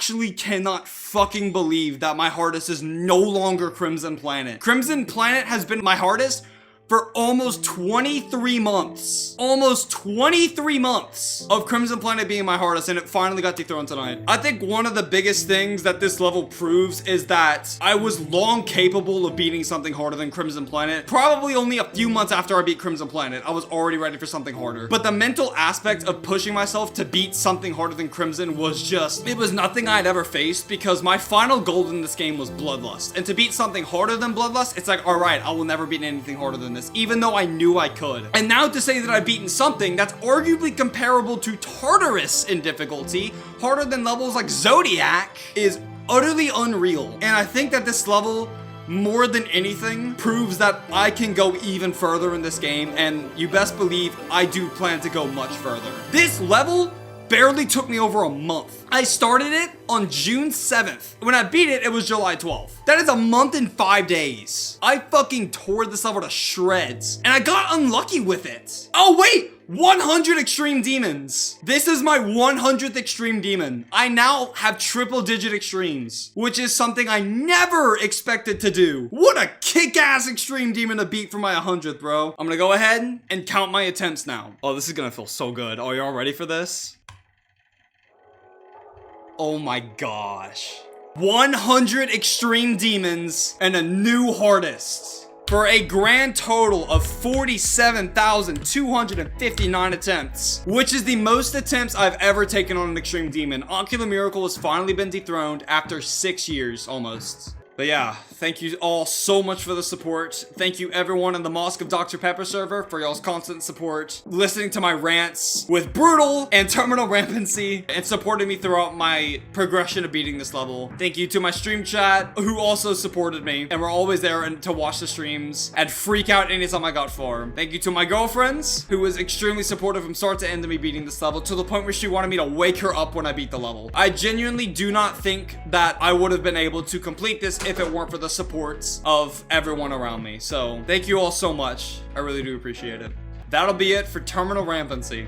actually cannot fucking believe that my hardest is no longer Crimson Planet. Crimson Planet has been my hardest for almost 23 months. Almost 23 months of Crimson Planet being my hardest, and it finally got dethroned tonight. I think one of the biggest things that this level proves is that I was long capable of beating something harder than Crimson Planet. Probably only a few months after I beat Crimson Planet, I was already ready for something harder. But the mental aspect of pushing myself to beat something harder than Crimson was just, it was nothing I'd ever faced, because my final goal in this game was Bloodlust. And to beat something harder than Bloodlust, it's like, all right, I will never beat anything harder than this, even though I knew I could. And now to say that I've beaten something that's arguably comparable to Tartarus in difficulty, harder than levels like Xyriak, is utterly unreal. And I think that this level, more than anything, proves that I can go even further in this game, and you best believe I do plan to go much further. This level barely took me over a month. I started it on June 7th. When I beat it, it was July 12th. That is a month and 5 days. I fucking tore this level to shreds, and I got unlucky with it. Oh wait, 100 extreme demons. This is my 100th extreme demon. I now have triple digit extremes, which is something I never expected to do. What a kick-ass extreme demon to beat for my 100th, bro. I'm gonna go ahead and count my attempts now. Oh, this is gonna feel so good. Are y'all ready for this? Oh my gosh. 100 extreme demons and a new hardest for a grand total of 47,259 attempts, which is the most attempts I've ever taken on an extreme demon. Ocular Miracle has finally been dethroned after 6 years almost. But yeah, thank you all so much for the support. Thank you everyone in the Mosque of Dr. Pepper server for y'all's constant support, listening to my rants with Brutal and Terminal Rampancy, and supporting me throughout my progression of beating this level. Thank you to my stream chat, who also supported me and were always there to watch the streams and freak out anytime I got far. Thank you to my girlfriends, who was extremely supportive from start to end of me beating this level, to the point where she wanted me to wake her up when I beat the level. I genuinely do not think that I would have been able to complete this if it weren't for the supports of everyone around me. So thank you all so much. I really do appreciate it. That'll be it for Terminal Rampancy.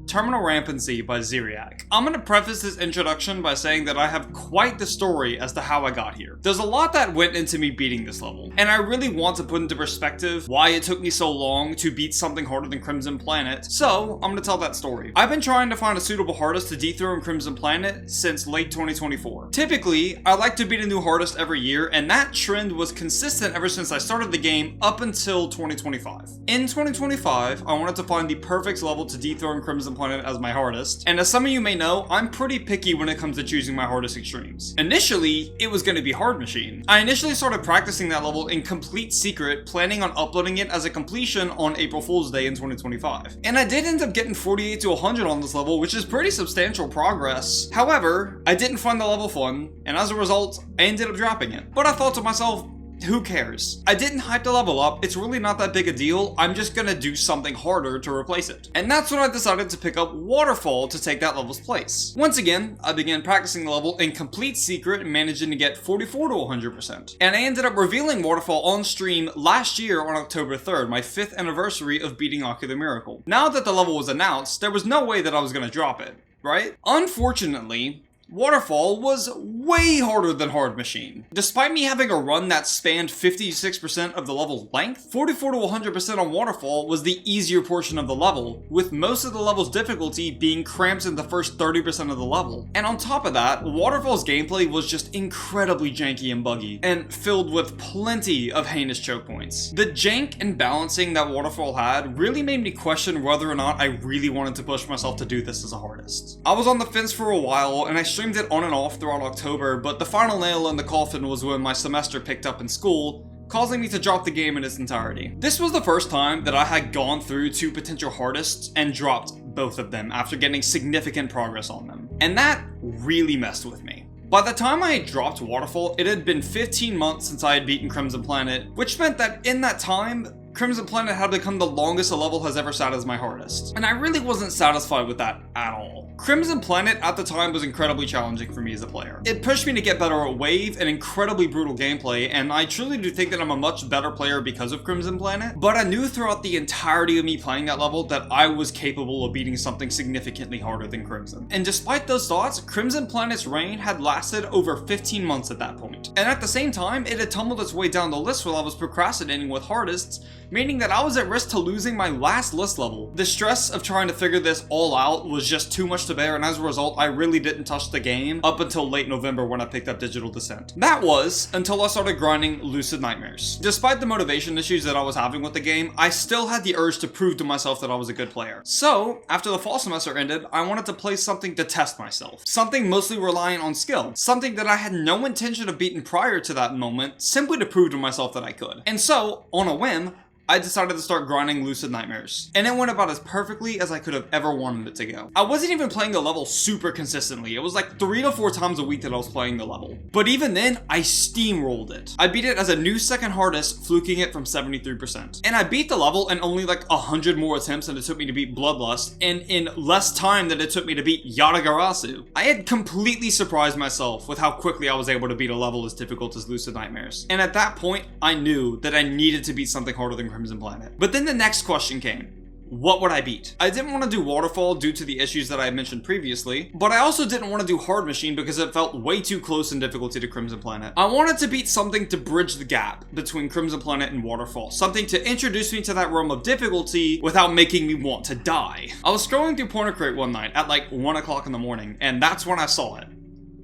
Terminal Rampancy by Xyriak. I'm gonna preface this introduction by saying that I have quite the story as to how I got here. There's a lot that went into me beating this level, and I really want to put into perspective why it took me so long to beat something harder than Crimson Planet, so I'm gonna tell that story. I've been trying to find a suitable hardest to dethrone Crimson Planet since late 2024. Typically, I like to beat a new hardest every year, and that trend was consistent ever since I started the game up until 2025. In 2025, I wanted to find the perfect level to dethrone Crimson Planet as my hardest, and as some of you may know, I'm pretty picky when it comes to choosing my hardest extremes. Initially, it was going to be Hard Machine. I initially started practicing that level in complete secret, planning on uploading it as a completion on April Fool's Day in 2025. And I did end up getting 48 to 100 on this level, which is pretty substantial progress. However, I didn't find the level fun, and as a result, I ended up dropping it. But I thought to myself, who cares? I didn't hype the level up, it's really not that big a deal, I'm just gonna do something harder to replace it. And that's when I decided to pick up Waterfall to take that level's place. Once again, I began practicing the level in complete secret, managing to get 44 to 100%. And I ended up revealing Waterfall on stream last year on October 3rd, my 5th anniversary of beating Ocular Miracle. Now that the level was announced, there was no way that I was gonna drop it, right? Unfortunately, Waterfall was way harder than Hard Machine. Despite me having a run that spanned 56% of the level's length, 44 to 100% on Waterfall was the easier portion of the level, with most of the level's difficulty being cramped in the first 30% of the level. And on top of that, Waterfall's gameplay was just incredibly janky and buggy, and filled with plenty of heinous choke points. The jank and balancing that Waterfall had really made me question whether or not I really wanted to push myself to do this as a hardest. I was on the fence for a while, and I streamed it on and off throughout October, but the final nail in the coffin was when my semester picked up in school, causing me to drop the game in its entirety. This was the first time that I had gone through 2 potential hardests and dropped both of them after getting significant progress on them. And that really messed with me. By the time I had dropped Waterfall, it had been 15 months since I had beaten Crimson Planet, which meant that in that time, Crimson Planet had become the longest a level has ever sat as my hardest. And I really wasn't satisfied with that at all. Crimson Planet at the time was incredibly challenging for me as a player. It pushed me to get better at Wave and incredibly brutal gameplay, and I truly do think that I'm a much better player because of Crimson Planet, but I knew throughout the entirety of me playing that level that I was capable of beating something significantly harder than Crimson. And despite those thoughts, Crimson Planet's reign had lasted over 15 months at that point. And at the same time, it had tumbled its way down the list while I was procrastinating with hardests, meaning that I was at risk to losing my last list level. The stress of trying to figure this all out was just too much to bear, and as a result, I really didn't touch the game up until late November when I picked up Digital Descent. That was until I started grinding Lucid Nightmares. Despite the motivation issues that I was having with the game, I still had the urge to prove to myself that I was a good player. So, after the fall semester ended, I wanted to play something to test myself. Something mostly reliant on skill. Something that I had no intention of beating prior to that moment, simply to prove to myself that I could. And so, on a whim, I decided to start grinding Lucid Nightmares, and it went about as perfectly as I could have ever wanted it to go. I wasn't even playing the level super consistently. It was like 3 to 4 times a week that I was playing the level. But even then, I steamrolled it. I beat it as a new second hardest, fluking it from 73%. And I beat the level in only like 100 more attempts than it took me to beat Bloodlust, and in less time than it took me to beat Yatagarasu. I had completely surprised myself with how quickly I was able to beat a level as difficult as Lucid Nightmares. And at that point, I knew that I needed to beat something harder than Crimson Planet. But then the next question came. What would I beat? I didn't want to do Waterfall due to the issues that I had mentioned previously, but I also didn't want to do Hard Machine because it felt way too close in difficulty to Crimson Planet. I wanted to beat something to bridge the gap between Crimson Planet and Waterfall, something to introduce me to that realm of difficulty without making me want to die. I was scrolling through Pointer Crate one night at like 1 o'clock in the morning, and that's when I saw it.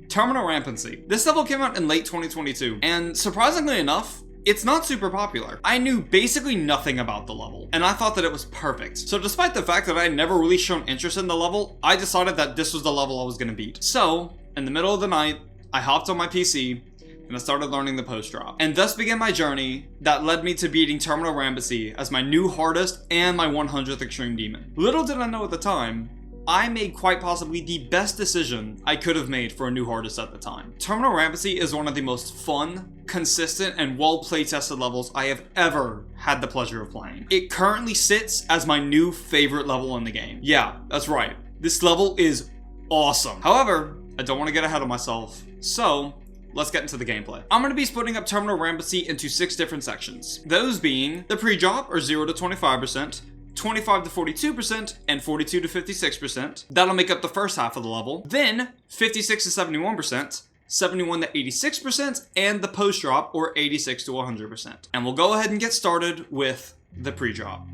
Terminal Rampancy. This level came out in late 2022, and surprisingly enough, it's not super popular. I knew basically nothing about the level, and I thought that it was perfect. So despite the fact that I had never really shown interest in the level, I decided that this was the level I was gonna beat. So, in the middle of the night, I hopped on my PC, and I started learning the post drop. And thus began my journey that led me to beating Terminal Rampancy as my new hardest and my 100th Extreme Demon. Little did I know at the time, I made quite possibly the best decision I could have made for a new hardest at the time. Terminal Rampancy is one of the most fun, consistent, and well playtested levels I have ever had the pleasure of playing. It currently sits as my new favorite level in the game. Yeah, that's right. This level is awesome. However, I don't want to get ahead of myself, so let's get into the gameplay. I'm going to be splitting up Terminal Rampancy into 6 different sections. Those being the pre-drop, or 0 to 25%, 25 to 42%, and 42 to 56%. That'll make up the first half of the level. Then, 56 to 71%, 71 to 86%, and the post-drop, or 86 to 100%. And we'll go ahead and get started with the pre-drop.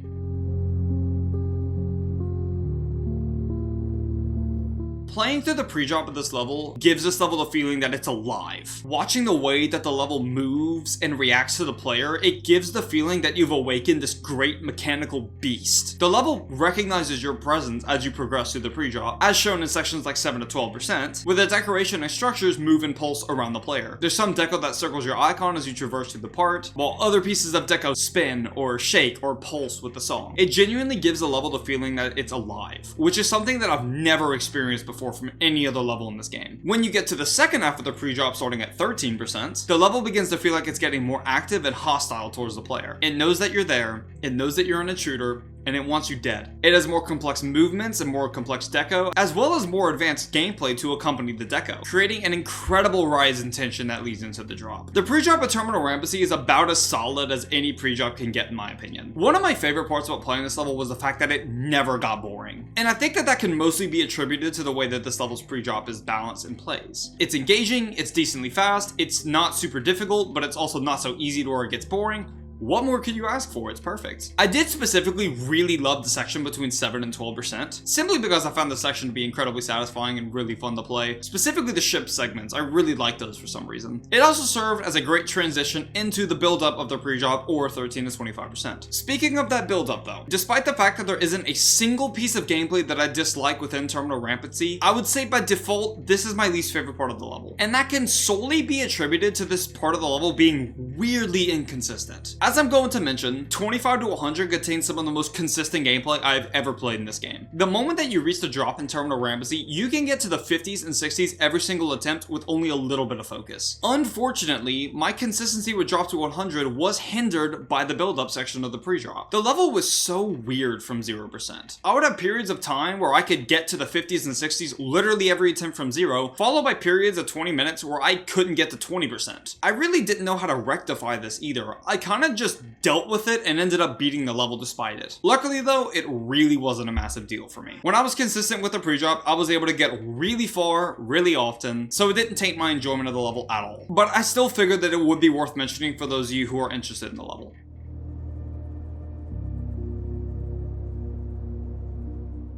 Playing through the pre-drop of this level gives this level the feeling that it's alive. Watching the way that the level moves and reacts to the player, it gives the feeling that you've awakened this great mechanical beast. The level recognizes your presence as you progress through the pre-drop, as shown in sections like 7 to 12%, where the decoration and structures move and pulse around the player. There's some deco that circles your icon as you traverse through the part, while other pieces of deco spin or shake or pulse with the song. It genuinely gives the level the feeling that it's alive, which is something that I've never experienced before from any other level in this game. When you get to the second half of the pre-drop starting at 13%, the level begins to feel like it's getting more active and hostile towards the player. It knows that you're there, it knows that you're an intruder, and it wants you dead. It has more complex movements and more complex deco, as well as more advanced gameplay to accompany the deco, creating an incredible rise in tension that leads into the drop. The pre-drop of Terminal Rampancy is about as solid as any pre-drop can get in my opinion. One of my favorite parts about playing this level was the fact that it never got boring. And I think that can mostly be attributed to the way that this level's pre-drop is balanced and plays. It's engaging, it's decently fast, it's not super difficult, but it's also not so easy to where it gets boring. What more could you ask for? It's perfect. I did specifically really love the section between 7 and 12%, simply because I found the section to be incredibly satisfying and really fun to play. Specifically the ship segments, I really liked those for some reason. It also served as a great transition into the build-up of the pre-drop, or 13 to 25%. Speaking of that build-up though, despite the fact that there isn't a single piece of gameplay that I dislike within Terminal Rampancy, I would say by default, this is my least favorite part of the level. And that can solely be attributed to this part of the level being weirdly inconsistent. As I'm going to mention, 25 to 100 contains some of the most consistent gameplay I've ever played in this game. The moment that you reach the drop in Terminal Rampancy, you can get to the 50s and 60s every single attempt with only a little bit of focus. Unfortunately, my consistency with drop to 100 was hindered by the build-up section of the pre-drop. The level was so weird from 0%. I would have periods of time where I could get to the 50s and 60s literally every attempt from 0, followed by periods of 20 minutes where I couldn't get to 20%. I really didn't know how to rectify this either. I kinda just dealt with it and ended up beating the level despite it. Luckily though, it really wasn't a massive deal for me. When I was consistent with the pre-drop, I was able to get really far, really often, so it didn't taint my enjoyment of the level at all. But I still figured that it would be worth mentioning for those of you who are interested in the level.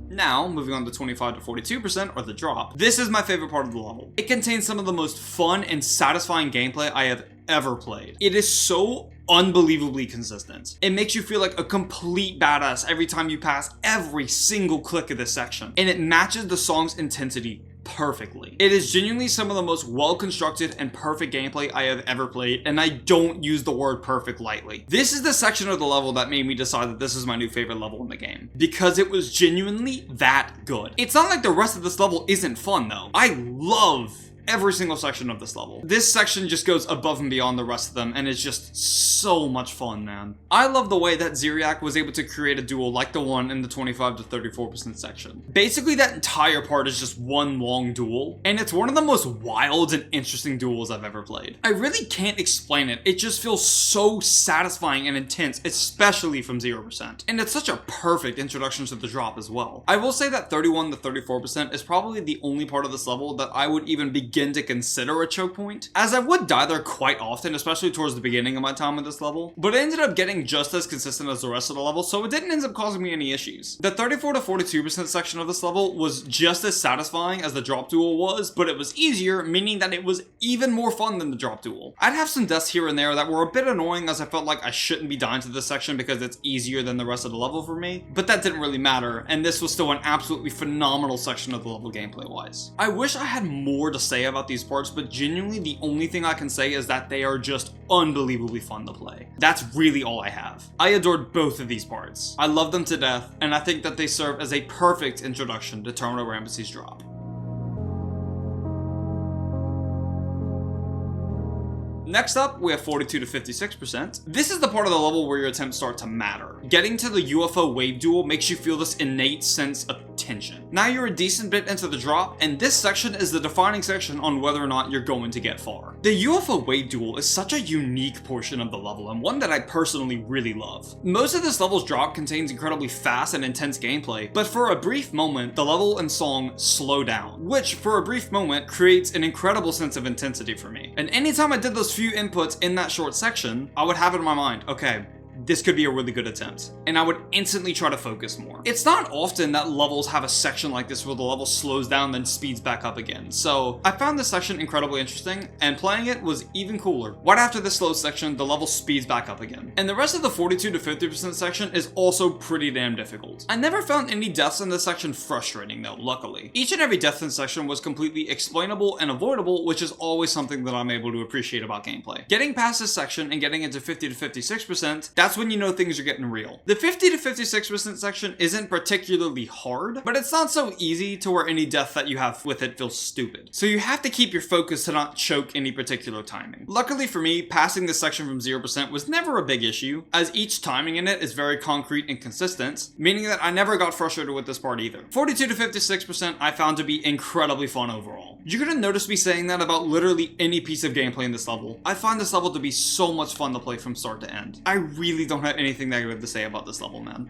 Now, moving on to 25 to 42%, or the drop. This is my favorite part of the level. It contains some of the most fun and satisfying gameplay I have ever played. It is so unbelievably consistent. It makes you feel like a complete badass every time you pass every single click of this section, and it matches the song's intensity perfectly. It is genuinely some of the most well-constructed and perfect gameplay I have ever played, and I don't use the word perfect lightly. This is the section of the level that made me decide that this is my new favorite level in the game, because it was genuinely that good. It's not like the rest of this level isn't fun though. I love every single section of this level. This section just goes above and beyond the rest of them, and it's just so much fun, man. I love the way that Xyriak was able to create a duel like the one in the 25 to 34% section. Basically, that entire part is just one long duel, and it's one of the most wild and interesting duels I've ever played. I really can't explain it. It just feels so satisfying and intense, especially from 0%. And it's such a perfect introduction to the drop as well. I will say that 31 to 34% is probably the only part of this level that I would even begin to consider a choke point, as I would die there quite often, especially towards the beginning of my time with this level, but it ended up getting just as consistent as the rest of the level, so it didn't end up causing me any issues. The 34 to 42% section of this level was just as satisfying as the drop duel was, but it was easier, meaning that it was even more fun than the drop duel. I'd have some deaths here and there that were a bit annoying, as I felt like I shouldn't be dying to this section because it's easier than the rest of the level for me, but that didn't really matter, and this was still an absolutely phenomenal section of the level gameplay wise. I wish I had more to say about these parts, but genuinely the only thing I can say is that they are just unbelievably fun to play. That's really all I have. I adored both of these parts. I love them to death, and I think that they serve as a perfect introduction to Terminal Rampancy's drop. Next up, we have 42 to 56%. This is the part of the level where your attempts start to matter. Getting to the UFO wave duel makes you feel this innate sense of tension. Now you're a decent bit into the drop, and this section is the defining section on whether or not you're going to get far. The UFO wave duel is such a unique portion of the level, and one that I personally really love. Most of this level's drop contains incredibly fast and intense gameplay, but for a brief moment, the level and song slow down, which for a brief moment creates an incredible sense of intensity for me. And anytime I did those few inputs in that short section, I would have it in my mind, okay, this could be a really good attempt, and I would instantly try to focus more. It's not often that levels have a section like this where the level slows down then speeds back up again, so I found this section incredibly interesting, and playing it was even cooler. Right after this slow section, the level speeds back up again. And the rest of the 42 to 50% section is also pretty damn difficult. I never found any deaths in this section frustrating though, luckily. Each and every death in this section was completely explainable and avoidable, which is always something that I'm able to appreciate about gameplay. Getting past this section and getting into 50 to 56%, that's when you know things are getting real. The 50 to 56% section isn't particularly hard, but it's not so easy to where any death that you have with it feels stupid. So you have to keep your focus to not choke any particular timing. Luckily for me, passing this section from 0% was never a big issue, as each timing in it is very concrete and consistent, meaning that I never got frustrated with this part either. 42 to 56% I found to be incredibly fun overall. You're gonna notice me saying that about literally any piece of gameplay in this level. I find this level to be so much fun to play from start to end. I really don't have anything negative to say about this level, man.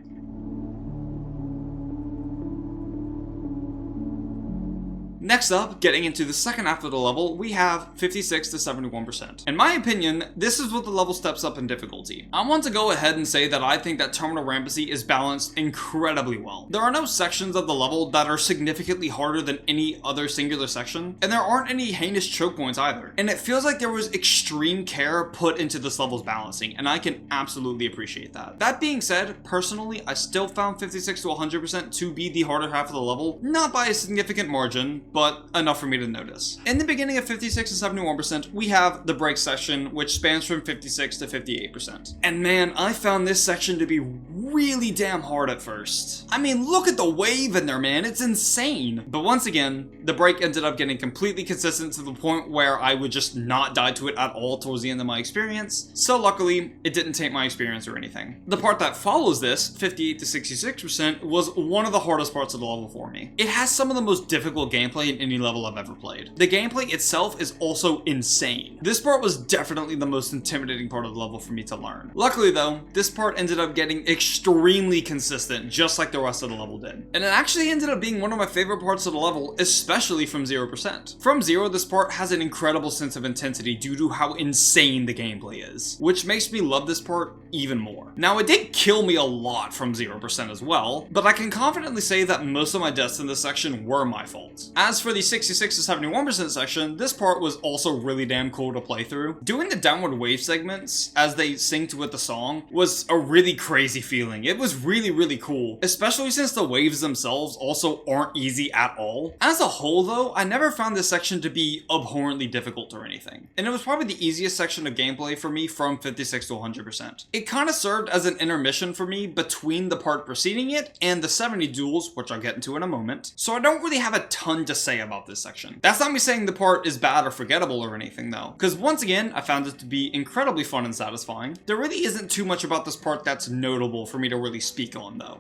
Next up, getting into the second half of the level, we have 56 to 71%. In my opinion, this is what the level steps up in difficulty. I want to go ahead and say that I think that Terminal Rampancy is balanced incredibly well. There are no sections of the level that are significantly harder than any other singular section, and there aren't any heinous choke points either. And it feels like there was extreme care put into this level's balancing, and I can absolutely appreciate that. That being said, personally, I still found 56 to 100% to be the harder half of the level, not by a significant margin, but enough for me to notice. In the beginning of 56 to 71%, we have the break section, which spans from 56 to 58%. And man, I found this section to be really damn hard at first. I mean, look at the wave in there, man, it's insane. But once again, the break ended up getting completely consistent to the point where I would just not die to it at all towards the end of my experience, so luckily, it didn't taint my experience or anything. The part that follows this, 58 to 66%, was one of the hardest parts of the level for me. It has some of the most difficult gameplay in any level I've ever played. The gameplay itself is also insane. This part was definitely the most intimidating part of the level for me to learn. Luckily though, this part ended up getting extremely consistent, just like the rest of the level did. And it actually ended up being one of my favorite parts of the level, especially from 0%. From 0, this part has an incredible sense of intensity due to how insane the gameplay is, which makes me love this part even more. Now, it did kill me a lot from 0% as well, but I can confidently say that most of my deaths in this section were my fault. As for the 66 to 71% section, this part was also really damn cool to play through. Doing the downward wave segments as they synced with the song was a really crazy feeling. It was really cool, especially since the waves themselves also aren't easy at all. As a whole though, I never found this section to be abhorrently difficult or anything, and it was probably the easiest section of gameplay for me from 56 to 100%. It kind of served as an intermission for me between the part preceding it and the 70 duels, which I'll get into in a moment, so I don't really have a ton to say about this section. That's not me saying the part is bad or forgettable or anything though, because once again, I found it to be incredibly fun and satisfying. There really isn't too much about this part that's notable for me to really speak on though.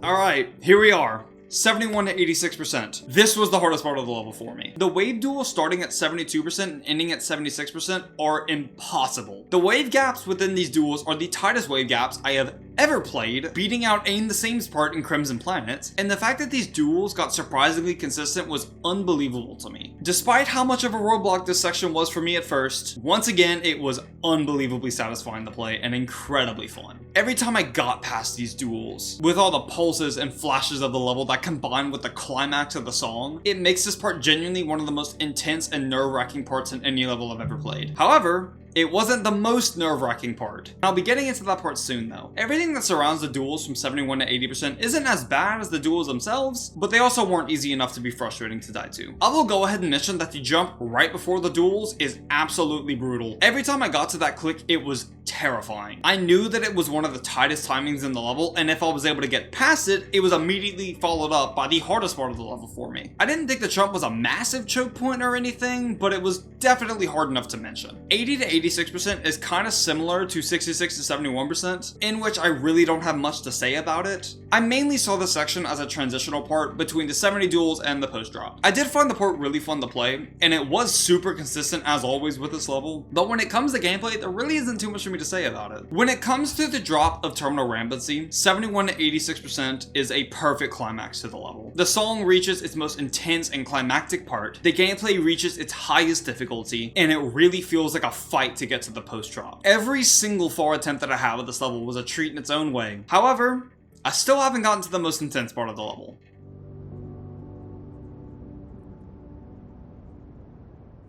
Alright, here we are. 71 to 86%. This was the hardest part of the level for me. The wave duels starting at 72% and ending at 76% are impossible. The wave gaps within these duels are the tightest wave gaps I have ever played, beating out Aim the Same's part in Crimson Planet, and the fact that these duels got surprisingly consistent was unbelievable to me. Despite how much of a roadblock this section was for me at first, once again it was unbelievably satisfying to play and incredibly fun. Every time I got past these duels, with all the pulses and flashes of the level that combine with the climax of the song, it makes this part genuinely one of the most intense and nerve-wracking parts in any level I've ever played. However, it wasn't the most nerve-wracking part. I'll be getting into that part soon though. Everything that surrounds the duels from 71 to 80% isn't as bad as the duels themselves, but they also weren't easy enough to be frustrating to die to. I will go ahead and mention that the jump right before the duels is absolutely brutal. Every time I got to that click, it was terrifying. I knew that it was one of the tightest timings in the level, and if I was able to get past it, it was immediately followed up by the hardest part of the level for me. I didn't think the jump was a massive choke point or anything, but it was definitely hard enough to mention. 80 to 86% is kind of similar to 66 to 71%, in which I really don't have much to say about it. I mainly saw this section as a transitional part between the 70 duels and the post drop. I did find the part really fun to play, and it was super consistent as always with this level, but when it comes to gameplay, there really isn't too much for me to say about it. When it comes to the drop of Terminal Rampancy, 71 to 86% is a perfect climax to the level. The song reaches its most intense and climactic part, the gameplay reaches its highest difficulty, and it really feels like a fight to get to the post drop. Every single far attempt that I have at this level was a treat in its own way. However, I still haven't gotten to the most intense part of the level.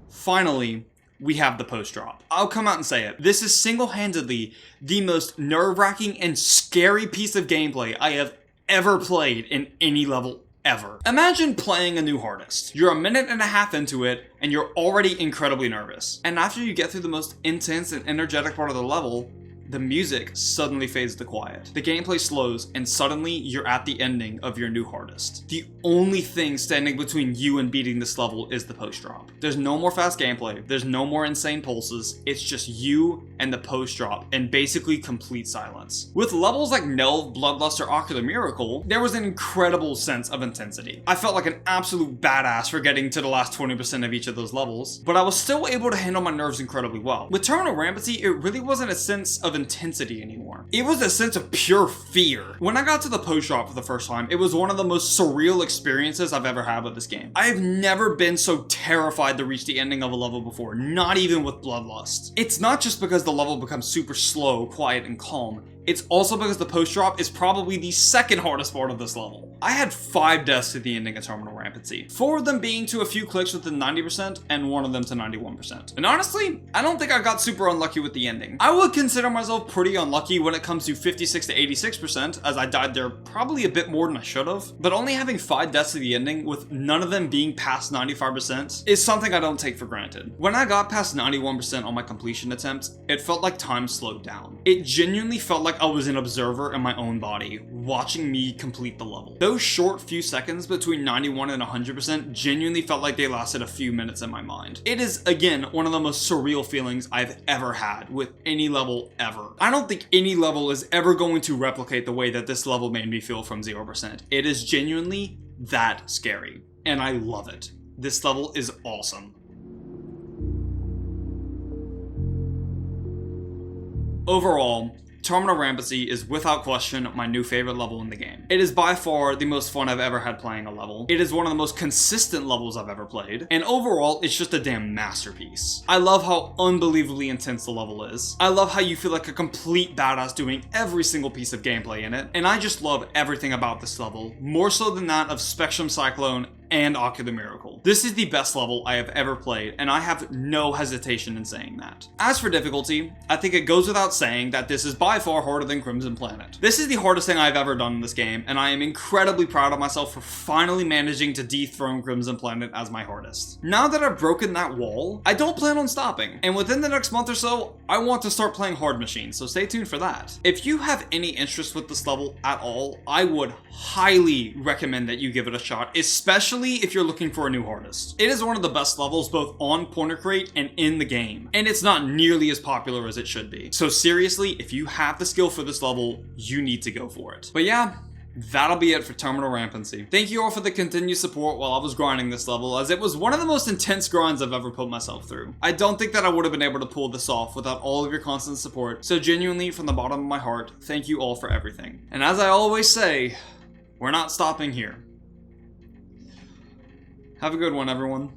Finally, we have the post drop. I'll come out and say it. This is single-handedly the most nerve-wracking and scary piece of gameplay I have ever played in any level ever. Imagine playing a new hardest. You're a minute and a half into it, and you're already incredibly nervous. And after you get through the most intense and energetic part of the level, the music suddenly fades to quiet. The gameplay slows, and suddenly you're at the ending of your new hardest. The only thing standing between you and beating this level is the post drop. There's no more fast gameplay, there's no more insane pulses, it's just you and the post drop, and basically complete silence. With levels like Nelv, Bloodlust, or Ocular Miracle, there was an incredible sense of intensity. I felt like an absolute badass for getting to the last 20% of each of those levels, but I was still able to handle my nerves incredibly well. With Terminal Rampancy, it really wasn't a sense of intensity anymore. It was a sense of pure fear. When I got to the post drop for the first time, it was one of the most surreal experiences I've ever had with this game. I have never been so terrified to reach the ending of a level before, not even with Bloodlust. It's not just because the level becomes super slow, quiet, and calm. It's also because the post drop is probably the second hardest part of this level. I had 5 deaths to the ending of Terminal Rampancy, 4 of them being to a few clicks within 90% and 1 of them to 91%. And honestly, I don't think I got super unlucky with the ending. I would consider myself pretty unlucky when it comes to 56 to 86%, as I died there probably a bit more than I should have, but only having 5 deaths to the ending with none of them being past 95% is something I don't take for granted. When I got past 91% on my completion attempt, it felt like time slowed down. It genuinely felt like I was an observer in my own body, watching me complete the level. Those short few seconds between 91 and 100% genuinely felt like they lasted a few minutes in my mind. It is, again, one of the most surreal feelings I've ever had with any level ever. I don't think any level is ever going to replicate the way that this level made me feel from 0%. It is genuinely that scary, and I love it. This level is awesome. Overall, Terminal Rampancy is without question my new favorite level in the game. It is by far the most fun I've ever had playing a level. It is one of the most consistent levels I've ever played, and overall, it's just a damn masterpiece. I love how unbelievably intense the level is. I love how you feel like a complete badass doing every single piece of gameplay in it, and I just love everything about this level, more so than that of Spectrum Cyclone and Ocular Miracle. This is the best level I have ever played, and I have no hesitation in saying that. As for difficulty, I think it goes without saying that this is by far harder than Crimson Planet. This is the hardest thing I've ever done in this game, and I am incredibly proud of myself for finally managing to dethrone Crimson Planet as my hardest. Now that I've broken that wall, I don't plan on stopping, and within the next month or so, I want to start playing hard machines, so stay tuned for that. If you have any interest with this level at all, I would highly recommend that you give it a shot, especially if you're looking for a new hardest. It is one of the best levels both on Pointer Crate and in the game, and it's not nearly as popular as it should be. So seriously, if you have the skill for this level, you need to go for it. But yeah, that'll be it for Terminal Rampancy. Thank you all for the continued support while I was grinding this level, as it was one of the most intense grinds I've ever put myself through. I don't think that I would have been able to pull this off without all of your constant support, so genuinely from the bottom of my heart, thank you all for everything. And as I always say, we're not stopping here. Have a good one, everyone.